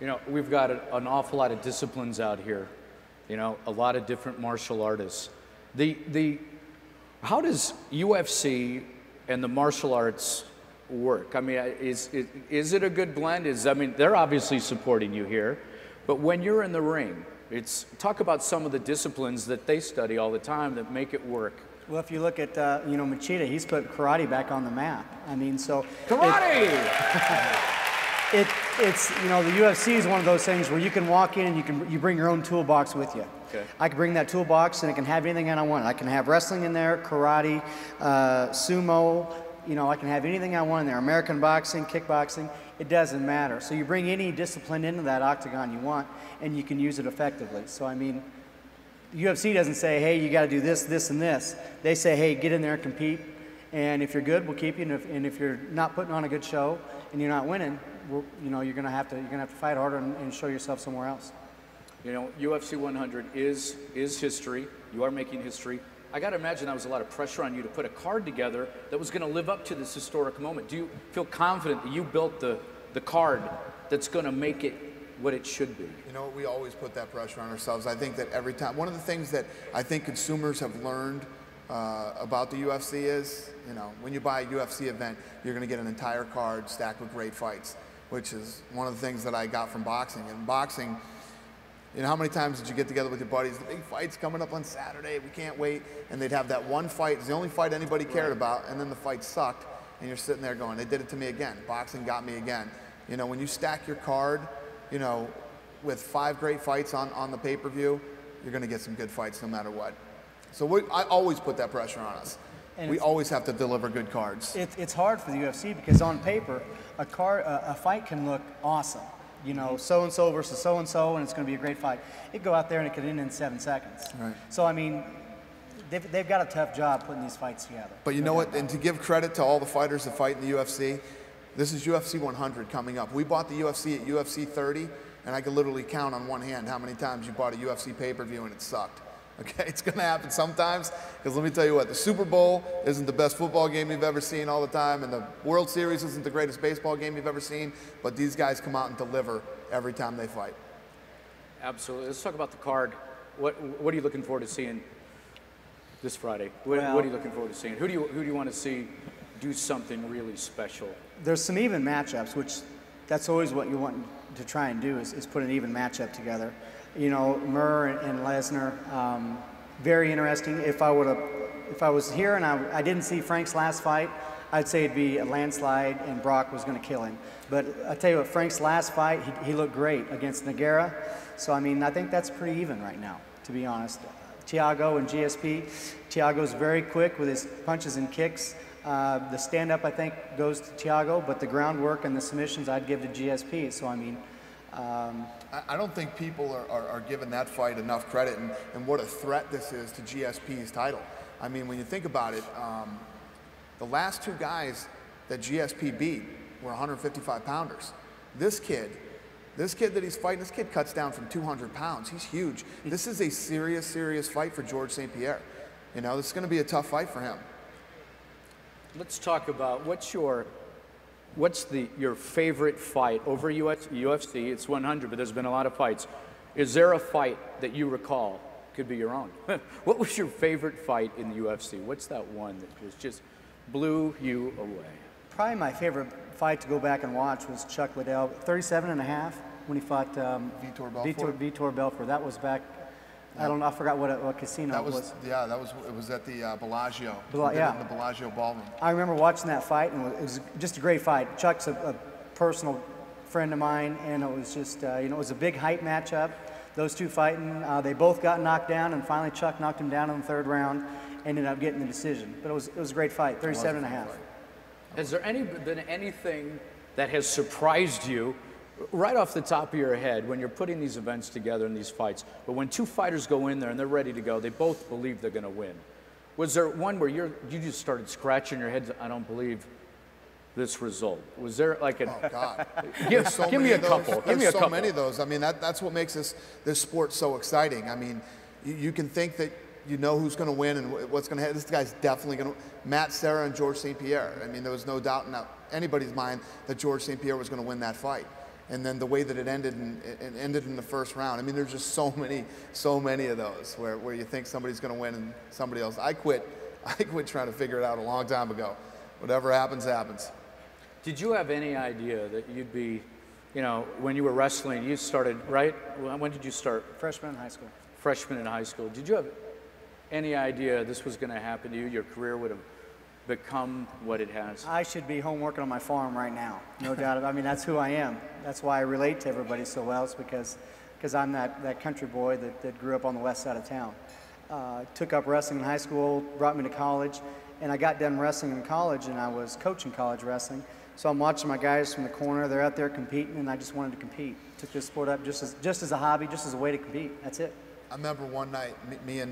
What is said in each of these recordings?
You know, we've got an awful lot of disciplines out here. You know, a lot of different martial artists. How does UFC and the martial arts work? I mean, is it a good blend? I mean, they're obviously supporting you here, but when you're in the ring, talk about some of the disciplines that they study all the time that make it work. Well, if you look at, you know, Machida, he's put karate back on the map. I mean, so... Karate! It's, you know, the UFC is one of those things where you can walk in and you bring your own toolbox with you. Okay. I can bring that toolbox and it can have anything I want. I can have wrestling in there, karate, sumo, you know, I can have anything I want in there. American boxing, kickboxing, it doesn't matter. So you bring any discipline into that octagon you want and you can use it effectively. So, I mean, the UFC doesn't say, hey, you got to do this, this, and this. They say, hey, get in there and compete. And if you're good, we'll keep you. And if you're not putting on a good show and you're not winning, you know, you're gonna have to fight harder and show yourself somewhere else. You know, UFC 100 is history. You are making history. I got to imagine that was a lot of pressure on you to put a card together that was going to live up to this historic moment. Do you feel confident that you built the card that's going to make it what it should be? You know, we always put that pressure on ourselves. I think that every time, one of the things that I think consumers have learned about the UFC is, you know, when you buy a UFC event, you're going to get an entire card stacked with great fights, which is one of the things that I got from boxing. And boxing, you know, how many times did you get together with your buddies? The big fight's coming up on Saturday, we can't wait. And they'd have that one fight, it's the only fight anybody cared about, and then the fight sucked, and you're sitting there going, they did it to me again. Boxing got me again. You know, when you stack your card, you know, with 5 great fights on the pay-per-view, you're gonna get some good fights no matter what. So I always put that pressure on us. And we always have to deliver good cards. It's hard for the UFC because on paper, a fight can look awesome. You know, so-and-so versus so-and-so, and it's going to be a great fight. It could go out there and it could end in 7 seconds. Right. So, I mean, they've got a tough job putting these fights together. But you know what, and to give credit to all the fighters that fight in the UFC, this is UFC 100 coming up. We bought the UFC at UFC 30, and I could literally count on one hand how many times you bought a UFC pay-per-view and it sucked. Okay, it's going to happen sometimes, because let me tell you what, the Super Bowl isn't the best football game you've ever seen all the time, and the World Series isn't the greatest baseball game you've ever seen, but these guys come out and deliver every time they fight. Absolutely. Let's talk about the card. What are you looking forward to seeing this Friday? What are you looking forward to seeing? Who do you want to see do something really special? There's some even matchups, which that's always what you want to try and do is put an even matchup together. You know, Murr and Lesnar, very interesting. If I was here and I didn't see Frank's last fight, I'd say it'd be a landslide and Brock was going to kill him. But I tell you what, Frank's last fight, he looked great against Nogueira. So I mean, I think that's pretty even right now, to be honest. Thiago and GSP. Thiago's very quick with his punches and kicks. The stand-up, I think, goes to Thiago, but the groundwork and the submissions I'd give to GSP. So I mean. I don't think people are giving that fight enough credit and what a threat this is to GSP's title. I mean, when you think about it, the last 2 guys that GSP beat were 155-pounders. This kid that he's fighting, this kid cuts down from 200 pounds. He's huge. This is a serious, serious fight for George St. Pierre. You know, this is going to be a tough fight for him. Let's talk about what's your favorite fight over UFC? It's 100, but there's been a lot of fights. Is there a fight that you recall? Could be your own. What was your favorite fight in the UFC? What's that one that was just blew you away? Probably my favorite fight to go back and watch was Chuck Liddell, 37.5 when he fought Vitor Belfort. That was back. I don't know. I forgot what casino it was. Yeah, it was at the Bellagio. Yeah, the Bellagio Ballroom. I remember watching that fight, and it was just a great fight. Chuck's a personal friend of mine, and it was just you know, it was a big hype matchup. Those two fighting, they both got knocked down, and finally Chuck knocked him down in the 3rd round, ended up getting the decision. But it was a great fight, 37.5. Has there been anything that has surprised you? Right off the top of your head, when you're putting these events together and these fights, but when 2 fighters go in there and they're ready to go, they both believe they're going to win. Was there one where you just started scratching your head? I don't believe this result. Was there like a? Oh God! Give me a couple. Give me a couple. There's so many of those. I mean, that's what makes this sport so exciting. I mean, you can think that you know who's going to win and what's going to happen. This guy's definitely going to. Matt Serra and George St. Pierre. I mean, there was no doubt in anybody's mind that George St. Pierre was going to win that fight. And then the way that it ended in the first round. I mean, there's just so many of those where you think somebody's going to win and somebody else. I quit trying to figure it out a long time ago. Whatever happens, happens. Did you have any idea that you'd be, you know, when you were wrestling, you started, right? When did you start? Freshman in high school. Freshman in high school. Did you have any idea this was going to happen to you? Your career would have become what it has? I should be home working on my farm right now, no doubt. I mean, that's who I am. That's why I relate to everybody so well. It's because I'm that country boy that grew up on the west side of town. Took up wrestling in high school, brought me to college, and I got done wrestling in college, and I was coaching college wrestling. So I'm watching my guys from the corner. They're out there competing, and I just wanted to compete. Took this sport up just as a hobby, just as a way to compete. That's it. I remember one night, me and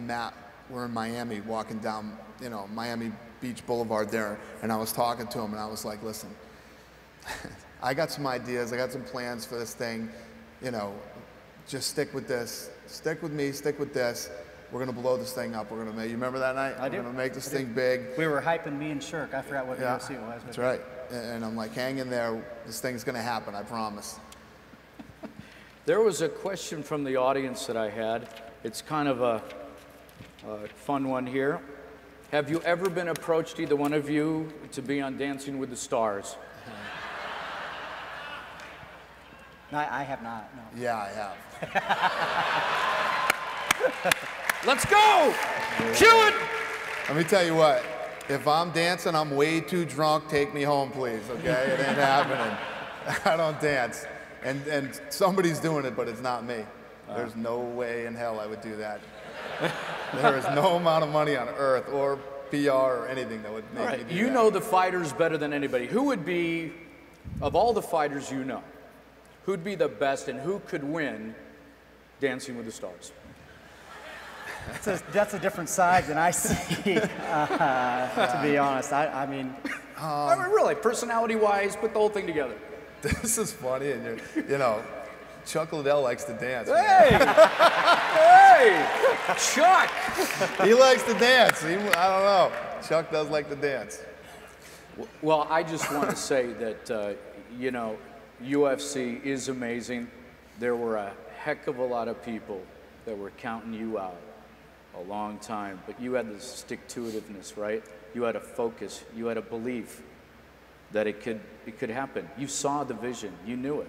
Matt were in Miami, walking down, you know, Miami Beach Boulevard there, and I was talking to him, and I was like, listen, I got some ideas, I got some plans for this thing, you know, just stick with this, stick with me, stick with this. We're gonna blow this thing up. We're gonna make. You remember that night? I do. We're gonna make this thing big. We were hyping me and Shirk. I forgot what the UFC was. That's right. And I'm like, hang in there. This thing's gonna happen. I promise. There was a question from the audience that I had. It's kind of a fun one here. Have you ever been approached, either one of you, to be on Dancing with the Stars? No, I have not. No. Yeah, I have. Let's go! Cue it! Let me tell you what. If I'm dancing, I'm way too drunk. Take me home, please. Okay? It ain't happening. I don't dance. And somebody's doing it, but it's not me. There's no way in hell I would do that. There is no amount of money on earth or PR or anything that would make me do that. You know the fighters better than anybody. Who would be, of all the fighters you know, who'd be the best and who could win Dancing with the Stars? That's a different side than I see, to be honest. I mean, really, personality-wise, put the whole thing together. This is funny, and you know, Chuck Liddell likes to dance. Hey! Hey! Chuck! He likes to dance. I don't know. Chuck does like to dance. Well, I just want to say that, you know, UFC is amazing. There were a heck of a lot of people that were counting you out a long time, but you had this stick-to-itiveness, right? You had a focus. You had a belief that it could happen. You saw the vision. You knew it.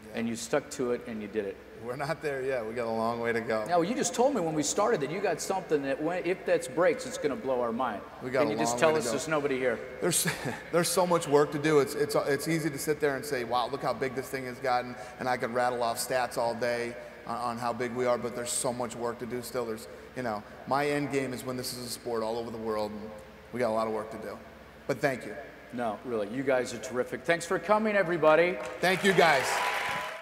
Yeah. And you stuck to it, and you did it. We're not there yet. We got a long way to go. Now, you just told me when we started that you got something that, if that breaks, it's going to blow our mind. We got Can you just tell us there's nobody here? There's so much work to do. It's easy to sit there and say, wow, look how big this thing has gotten, and I could rattle off stats all day on how big we are, but there's so much work to do still. You know, my end game is when this is a sport all over the world, and we got a lot of work to do. But thank you. No, really, you guys are terrific. Thanks for coming, everybody. Thank you, guys.